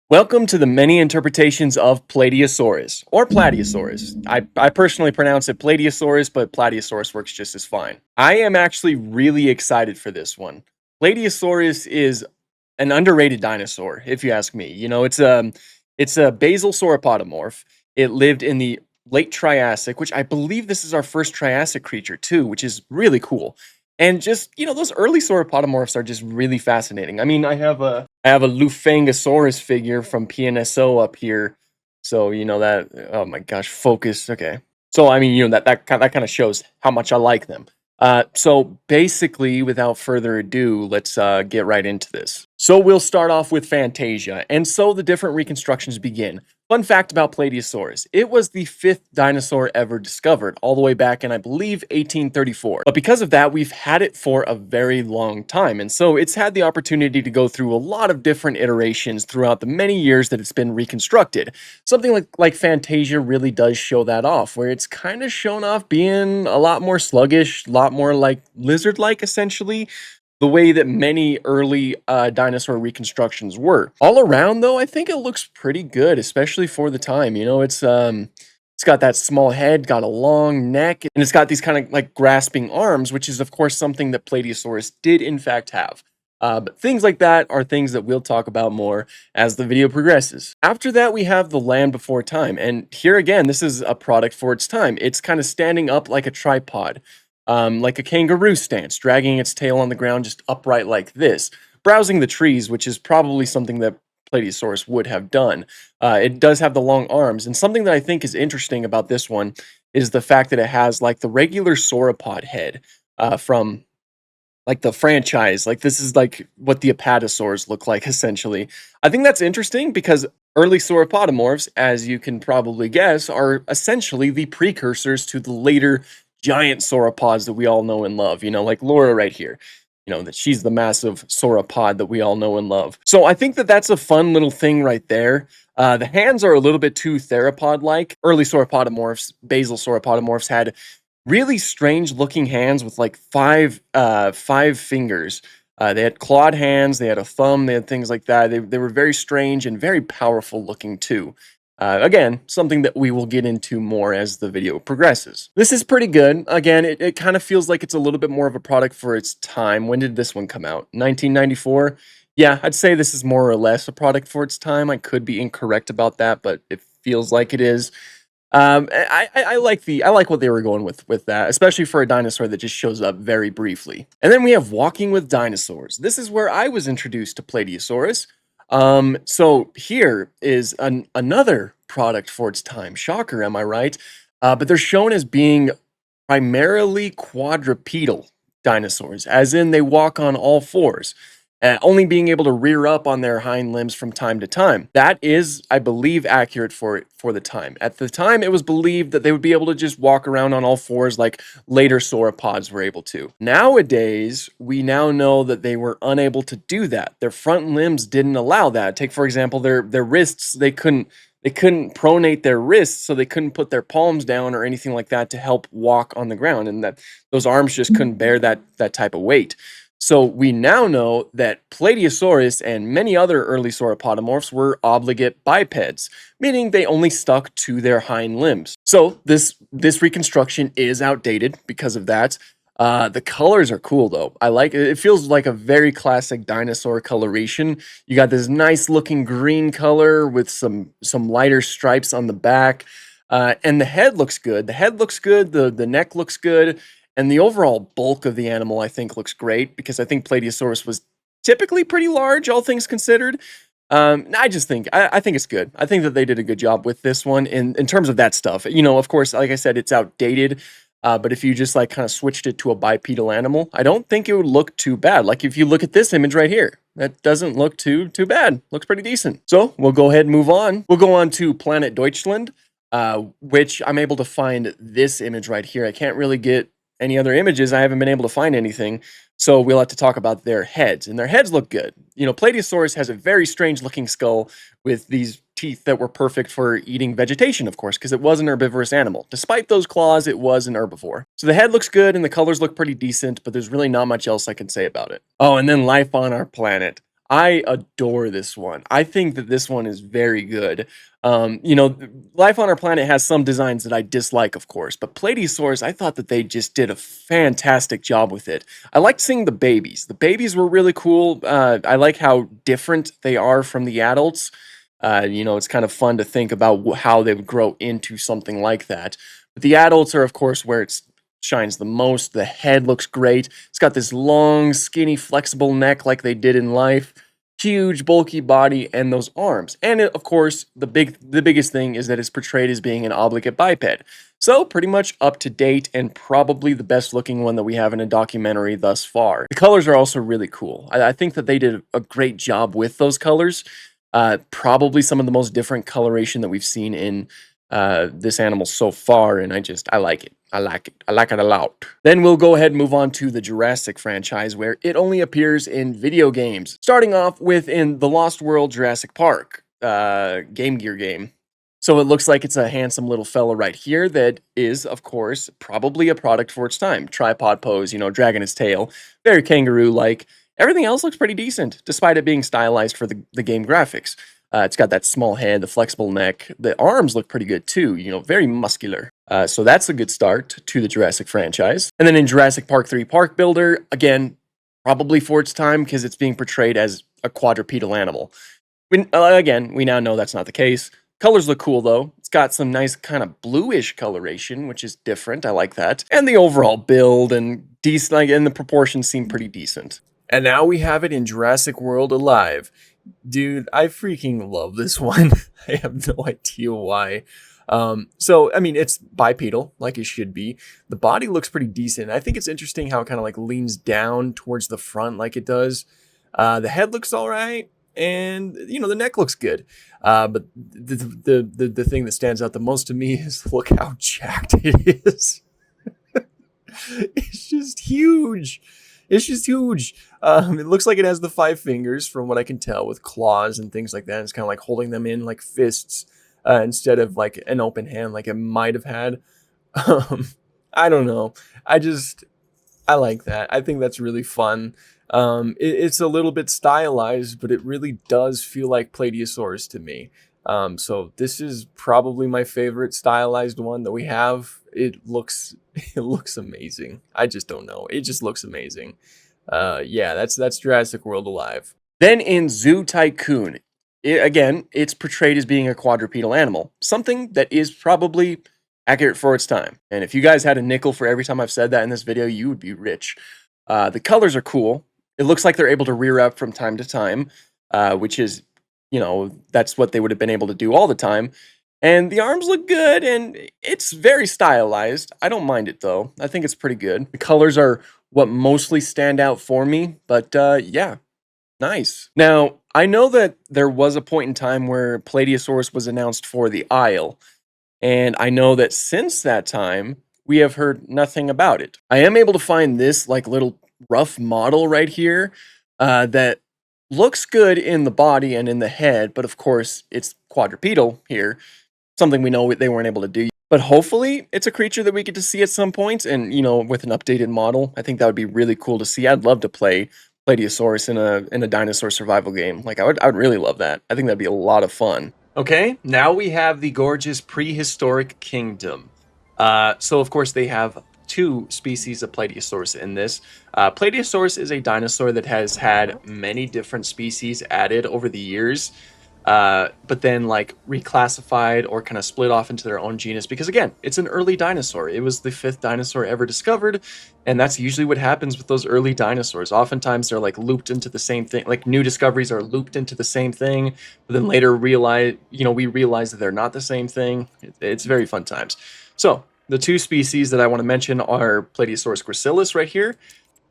Welcome to the many interpretations of Plateosaurus, or Plateosaurus. I personally pronounce it Plateosaurus, but Plateosaurus works just as fine. I am actually really excited for this one. Plateosaurus is an underrated dinosaur, if you ask me. It's a basal sauropodomorph. It lived in the late Triassic, which I believe this is our first Triassic creature too, which is really cool. And just, those early sauropodomorphs are just really fascinating. I mean, I have a Lufangosaurus figure from PNSO up here. So, that, oh my gosh, focus. Okay. So, I mean, that kind of shows how much I like them. So basically, without further ado, let's get right into this. So we'll start off with Fantasia, and so the different reconstructions begin. Fun fact about Plateosaurus, it was the fifth dinosaur ever discovered, all the way back in, I believe, 1834. But because of that, we've had it for a very long time, and so it's had the opportunity to go through a lot of different iterations throughout the many years that it's been reconstructed. Something like Fantasia really does show that off, where it's kind of shown off being a lot more sluggish, a lot more like lizard-like, essentially, the way that many early dinosaur reconstructions were. All around, though, I think it looks pretty good, especially for the time. It's got that small head, got a long neck, and it's got these kind of like grasping arms, which is, of course, something that Plateosaurus did in fact have. But things like that are things that we'll talk about more as the video progresses. After that, we have the Land Before Time, and here again, this is a product for its time. It's kind of standing up like a tripod, like a kangaroo stance, dragging its tail on the ground just upright like this, browsing the trees, which is probably something that Plateosaurus would have done. It does have the long arms, and something that I think is interesting about this one is the fact that it has like the regular sauropod head from like the franchise. Like this is like what the apatosaurs look like essentially. I think that's interesting because early sauropodomorphs, as you can probably guess, are essentially the precursors to the later giant sauropods that we all know and love, like Laura right here. That she's the massive sauropod that we all know and love. So I think that that's a fun little thing right there. The hands are a little bit too theropod-like. Early sauropodomorphs, basal sauropodomorphs, had really strange looking hands with like five fingers. They had clawed hands, they had a thumb, they had things like that. They were very strange and very powerful looking too. Again, something that we will get into more as the video progresses. This is pretty good. Again, it kind of feels like it's a little bit more of a product for its time. When did this one come out? 1994? Yeah, I'd say this is more or less a product for its time. I could be incorrect about that, but it feels like it is. I like what they were going with that, especially for a dinosaur that just shows up very briefly. And then we have Walking with Dinosaurs. This is where I was introduced to Plateosaurus. So here is another product for its time. Shocker, am I right? But they're shown as being primarily quadrupedal dinosaurs, as in they walk on all fours, only being able to rear up on their hind limbs from time to time. That is, I believe, accurate for the time. At the time, it was believed that they would be able to just walk around on all fours like later sauropods were able to. Nowadays, we now know that they were unable to do that. Their front limbs didn't allow that. Take, for example, their wrists. They couldn't pronate their wrists, so they couldn't put their palms down or anything like that to help walk on the ground, and that those arms just couldn't bear that type of weight. So we now know that Plateosaurus and many other early sauropodomorphs were obligate bipeds, meaning they only stuck to their hind limbs. So this reconstruction is outdated because of that. The colors are cool though. I like it. It feels like a very classic dinosaur coloration. You got this nice looking green color with some lighter stripes on the back. And the head looks good. The head looks good. The neck looks good. And the overall bulk of the animal, I think, looks great because I think Plateosaurus was typically pretty large, all things considered. I just think I think it's good. I think that they did a good job with this one in terms of that stuff. Of course, like I said, it's outdated. But if you just like kind of switched it to a bipedal animal, I don't think it would look too bad. Like if you look at this image right here, that doesn't look too bad. Looks pretty decent. So we'll go ahead and move on. We'll go on to Planet Deutschland, which I'm able to find this image right here. I can't really get any other images. I haven't been able to find anything, so we'll have to talk about their heads, and their heads look good. Plateosaurus has a very strange looking skull with these teeth that were perfect for eating vegetation, of course, because it was an herbivorous animal. Despite those claws, it was an herbivore. So the head looks good and the colors look pretty decent, but there's really not much else I can say about it. Oh, and then life on our planet. I adore this one. I think that this one is very good. Life on our planet has some designs that I dislike, of course, but Plateosaurus, I thought that they just did a fantastic job with it. I liked seeing the babies. The babies were really cool. I like how different they are from the adults. It's kind of fun to think about how they would grow into something like that. But the adults are, of course, where it shines the most. The head looks great. It's got this long, skinny, flexible neck like they did in life. Huge, bulky body, and those arms. And of course, the biggest thing is that it's portrayed as being an obligate biped. So pretty much up to date and probably the best looking one that we have in a documentary thus far. The colors are also really cool. I think that they did a great job with those colors. Probably some of the most different coloration that we've seen in this animal so far, and I like it. I like it. I like it a lot. Then we'll go ahead and move on to the Jurassic franchise, where it only appears in video games. Starting off with in the Lost World Jurassic Park Game Gear game. So it looks like it's a handsome little fella right here that is, of course, probably a product for its time. Tripod pose, dragging his tail. Very kangaroo-like. Everything else looks pretty decent, despite it being stylized for the game graphics. It's got that small head, the flexible neck. The arms look pretty good too, very muscular. So that's a good start to the Jurassic franchise. And then in Jurassic Park 3 Park Builder, again, probably for its time because it's being portrayed as a quadrupedal animal. Again, we now know that's not the case. Colors look cool though. It's got some nice kind of bluish coloration, which is different. I like that. And the overall build and decent, and the proportions seem pretty decent. And now we have it in Jurassic World Alive. Dude, I freaking love this one. I have no idea why. It's bipedal, like it should be. The body looks pretty decent. I think it's interesting how it kind of like leans down towards the front like it does. The head looks all right, and the neck looks good. But the thing that stands out the most to me is look how jacked it is. It's just huge. It's just huge. It looks like it has the 5 fingers, from what I can tell, with claws and things like that. It's kind of like holding them in like fists instead of like an open hand like it might have had. I don't know. I like that. I think that's really fun. It's a little bit stylized, but it really does feel like Plateosaurus to me. So this is probably my favorite stylized one that we have. It looks amazing. I just don't know. It just looks amazing. That's Jurassic World Alive. Then in Zoo Tycoon, it's portrayed as being a quadrupedal animal, something that is probably accurate for its time. And if you guys had a nickel for every time I've said that in this video, you would be rich. The colors are cool. It looks like they're able to rear up from time to time, which is, that's what they would have been able to do all the time. And the arms look good, and it's very stylized. I don't mind it, though. I think it's pretty good. The colors are what mostly stand out for me, but yeah, nice. Now, I know that there was a point in time where Plateosaurus was announced for the Isle, and I know that since that time, we have heard nothing about it. I am able to find this like little rough model right here that looks good in the body and in the head, but of course it's quadrupedal here, something we know they weren't able to do. But hopefully it's a creature that we get to see at some point, and with an updated model. I think that would be really cool to see. I'd love to play Plateosaurus in a dinosaur survival game. Like I would really love that. I think that'd be a lot of fun. Okay, now we have the gorgeous prehistoric kingdom. So of course they have 2 species of Plateosaurus in this. Plateosaurus is a dinosaur that has had many different species added over the years, but then like reclassified or kind of split off into their own genus because, again, it's an early dinosaur. It was the 5th dinosaur ever discovered, and that's usually what happens with those early dinosaurs. Oftentimes they're like looped into the same thing, like new discoveries are looped into the same thing, but then later we realize that they're not the same thing. It's very fun times. So the 2 species that I want to mention are Plateosaurus gracilis right here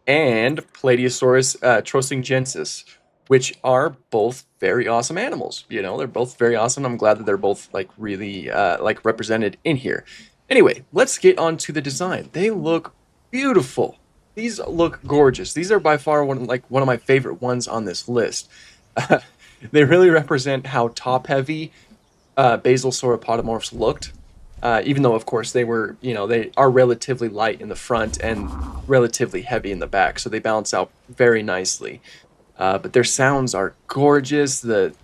and Plateosaurus trosingensis, which are both very awesome animals. They're both very awesome. I'm glad that they're both like really like represented in here. Anyway, let's get on to the design. They look beautiful. These look gorgeous. These are by far one of my favorite ones on this list. They really represent how top-heavy basal sauropodomorphs looked. Even though, of course, they are relatively light in the front and relatively heavy in the back, so they balance out very nicely. But their sounds are gorgeous. The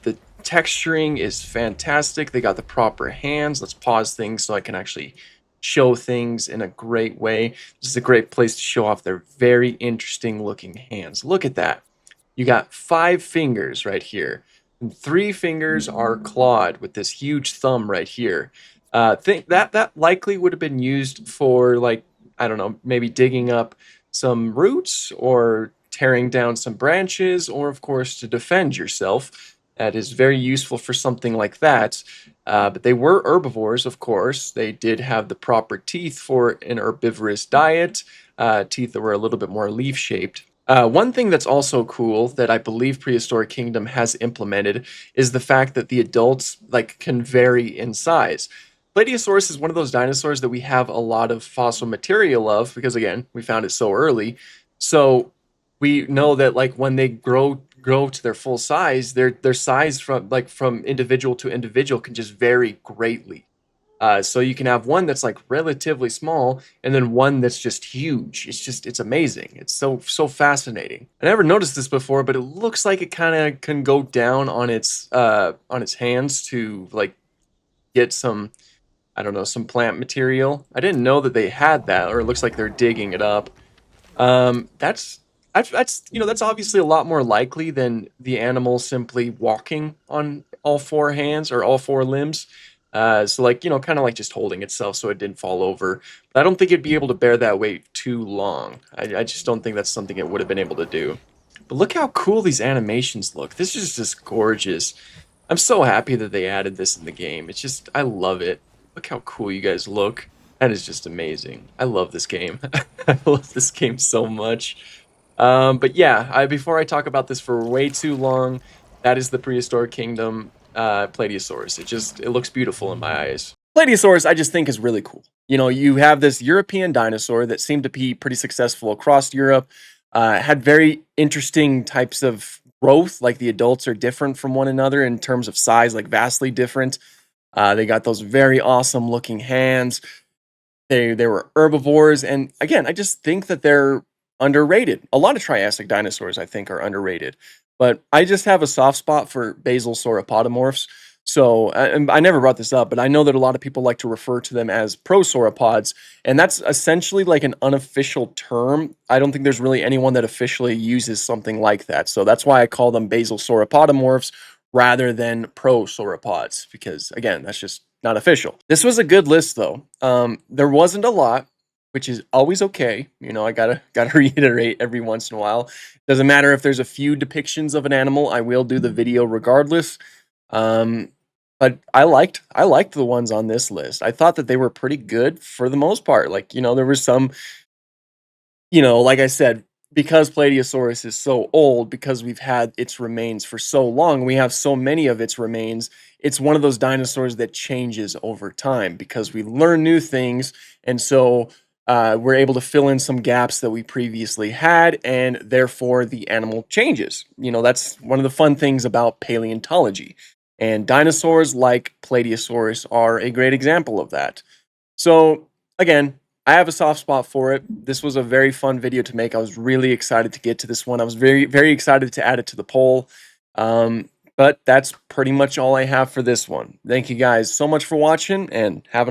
texturing is fantastic. They got the proper hands. Let's pause things so I can actually show things in a great way. This is a great place to show off their very interesting looking hands. Look at that. You got 5 fingers right here, and 3 fingers are clawed with this huge thumb right here. Think that likely would have been used for, like, I don't know, maybe digging up some roots or tearing down some branches, or of course to defend yourself. That is very useful for something like that. But they were herbivores, of course. They did have the proper teeth for an herbivorous diet, teeth that were a little bit more leaf shaped. One thing that's also cool that I believe Prehistoric Kingdom has implemented is the fact that the adults like can vary in size. Plateosaurus is one of those dinosaurs that we have a lot of fossil material of because again, we found it so early. So we know that like when they grow to their full size, their size from individual to individual can just vary greatly. So you can have one that's like relatively small and then one that's just huge. It's amazing. It's so fascinating. I never noticed this before, but it looks like it kind of can go down on its hands to like get some, I don't know, some plant material. I didn't know that they had that, or it looks like they're digging it up. That's that's obviously a lot more likely than the animal simply walking on all 4 hands or all 4 limbs. So like kind of like just holding itself so it didn't fall over. But I don't think it'd be able to bear that weight too long. I just don't think that's something it would have been able to do. But look how cool these animations look. This is just gorgeous. I'm so happy that they added this in the game. It's just, I love it. Look how cool you guys look. That is just amazing. I love this game. I love this game so much. But yeah, before I talk about this for way too long, that is the Prehistoric Kingdom Plateosaurus. It looks beautiful in my eyes. Plateosaurus, I just think is really cool. You have this European dinosaur that seemed to be pretty successful across Europe. Had very interesting types of growth, like the adults are different from one another in terms of size, like vastly different. They got those very awesome looking hands. They were herbivores, and again, I just think that they're underrated. A lot of Triassic dinosaurs, I think, are underrated, but I just have a soft spot for basal sauropodomorphs. So, and I never brought this up, but I know that a lot of people like to refer to them as prosauropods, and that's essentially like an unofficial term. I don't think there's really anyone that officially uses something like that. So that's why I call them basal sauropodomorphs rather than prosauropods, because again, that's just not official. This was a good list though. There wasn't a lot, which is always okay. I gotta reiterate every once in a while. Doesn't matter if there's a few depictions of an animal, I will do the video regardless. But I liked the ones on this list. I thought that they were pretty good for the most part. Like, there was some, like I said, because Plateosaurus is so old, because we've had its remains for so long, we have so many of its remains, it's one of those dinosaurs that changes over time because we learn new things, and so we're able to fill in some gaps that we previously had, and therefore the animal changes. That's one of the fun things about paleontology. And dinosaurs like Plateosaurus are a great example of that. So, again, I have a soft spot for it. This was a very fun video to make. I was really excited to get to this one. I was very, very excited to add it to the poll. But that's pretty much all I have for this one. Thank you guys so much for watching, and have an awesome